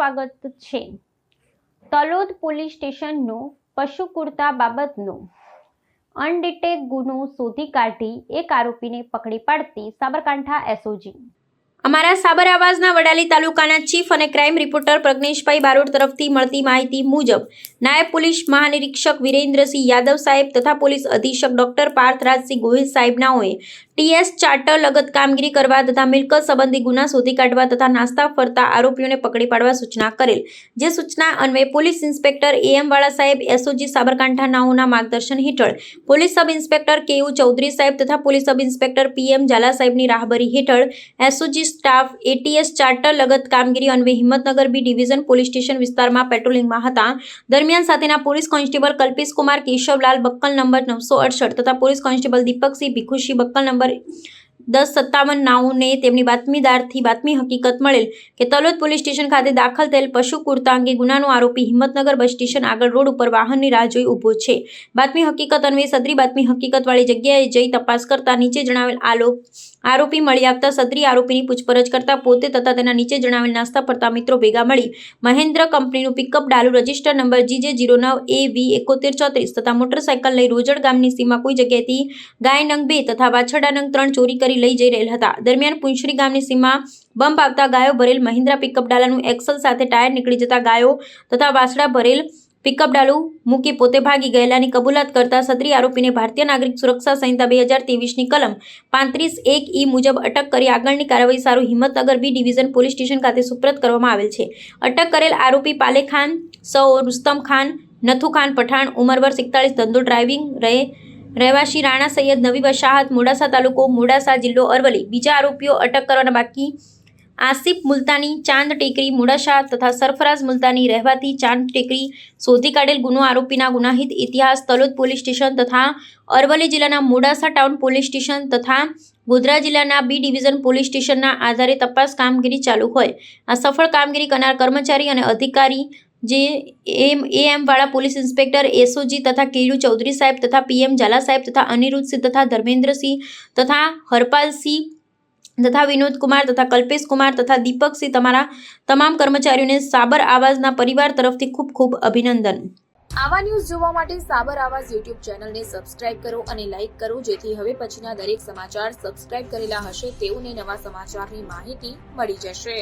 સ્વાગત છે। તલોદ પોલીસ સ્ટેશનનો પશુકુર્તા બાબતનો અનડિટેક ગુનો શોધી કાઢી એક આરોપીને પકડી પાડતી સાબરકાંઠા એસઓજી। અમારા સાબર આવાજના વડાલી તાલુકાના ચીફ અને ક્રાઇમ રિપોર્ટર પ્રજ્ઞેશભાઈ બારોટ તરફથી મળતી માહિતી મુજબ નાયબ પોલીસ મહાનિરીક્ષક વિરેન્દ્રસિંહ યાદવ સાહેબ તથા પોલીસ અધિક્ષક ડોક્ટર પાર્થરાજસિંહ ગોહિલ સાહેબનાઓએ ટીએસ ચાર્ટર લગત કામગીરી કરવા તથા મિલકત સંબંધી ગુના શોધી કાઢવા તથા નાસ્તા ફરતા આરોપીઓને પકડી પાડવા સૂચના કરેલ। જે સૂચના અન્વયે પોલીસ ઇન્સ્પેક્ટર એમ વાળા સાહેબ એસઓજી સાબરકાંઠા નાઓના માર્ગદર્શન હેઠળ police sub inspector K U Chaudhary સાહેબ તથા police sub inspector PM Zala સાહેબની રાહબરી હેઠળ એસઓજી સ્ટાફ એટીએસ ચાર્ટર લગત કામગીરી અન્વયે Himmatnagar B division police station વિસ્તારમાં પેટ્રોલિંગમાં હતા। દરમિયાન સાથેના પોલીસ કોન્સ્ટેબલ કલ્પેશ કુમાર કેશવલાલ બક્કલ નંબર 968 તથા પોલીસ કોન્સ્ટેબલ દીપકસિંહ ભીખુસિંહ બક્કલ નંબર 1057 નાઓને તેમની બાતમીદારથી બાતમી હકીકત મળેલ કે તલોદ પોલીસ સ્ટેશન ખાતે દાખલ થયેલ પશુ કુર્તા અંગે ગુનાનો આરોપી હિંમતનગર બસ સ્ટેશન આગળ રોડ ઉપર વાહનની રાહ જોઈ ઊભો છે। બાતમી હકીકત અન્વયે સદરી બાતમી હકીકત વાળી જગ્યાએ જઈ તપાસ કરતા નીચે જણાવેલ આરોપી મળી આવતા સદરી આરોપીની પૂછપરછ કરતા પોતે તથા તેના નીચે જણાવેલ નાસ્તા ફરતા મિત્રો ભેગા મળી મહેન્દ્ર કંપનીનું pickup Dalu register number GJ09AV7134 તથા મોટરસાયકલ લઈ રોજડ ગામની સીમા કોઈ જગ્યાએથી ગાય નંગ 2 તથા વાછરડા નંગ 3 ચોરી કરી લઈ જઈ રહેલ હતા। દરમિયાન પુંછડી ગામની સીમા બમ્પ આવતા ગાયો ભરેલ મહિન્દ્રા પિકઅપ ડાલાનું એક્સલ સાથે ટાયર નીકળી જતા ગાયો તથા વાછડા ભરેલ પિકઅપ ડાલું મૂકી પોતે ભાગી ગયેલાની કબૂલાત કરતા સદરી આરોપીને ભારતીય નાગરિક સુરક્ષા સંહિતા 2023ની કલમ 35(1) મુજબ અટક કરી આગળની કાર્યવાહી સારું Himmatnagar B division police station ખાતે સુપ્રત કરવામાં આવેલ છે। અટક કરેલ આરોપી પાલે ખાન સૌ રુસ્તમ ખાન નથુ ખાન પઠાણ ઉંમર વર્ષ 41 ધંધો ડ્રાઇવિંગ રહેવાસી રાણા સૈયદ નવી વસાહત મોડાસા તાલુકો મોડાસા જિલ્લો અરવલ્લી। બીજા આરોપીઓ અટક કરવાના બાકી આસિફ મુલતાની ચાંદ ટેકરી મોડાસા તથા સરફરાઝ મુલતાની રહેવાતી ચાંદ ટેકરી શોધી કાઢેલ ગુનો આરોપીના ગુનાહિત ઇતિહાસ તલોદ પોલીસ સ્ટેશન તથા અરવલ્લી જિલ્લાના મોડાસા ટાઉન પોલીસ સ્ટેશન તથા ગોધરા જિલ્લાના બી ડિવિઝન પોલીસ સ્ટેશનના આધારે તપાસ કામગીરી ચાલુ હોય। આ સફળ કામગીરી કરનાર કર્મચારી અને અધિકારી જે એમ વાળા પોલીસ ઇન્સ્પેક્ટર એસઓજી તથા કેયુ ચૌધરી સાહેબ તથા પીએમ ઝાલા સાહેબ તથા અનિરુદ્ધસિંહ તથા ધર્મેન્દ્રસિંહ તથા હરપાલસિંહ તથા વિનોદ કુમાર તથા કલ્પેશ કુમાર તથા દીપકસિંહ તમામ કર્મચારીઓને સાબર આવાજના પરિવાર તરફથી ખૂબ ખૂબ અભિનંદન। આવા ન્યૂઝ જોવા માટે સાબર આવાજ યુટ્યુબ ચેનલને સબસ્ક્રાઇબ કરો અને લાઇક કરો જેથી હવે પછીના દરેક સમાચાર સબસ્ક્રાઇબ કરેલા હશે તેઓને નવા સમાચારની માહિતી મળી જશે।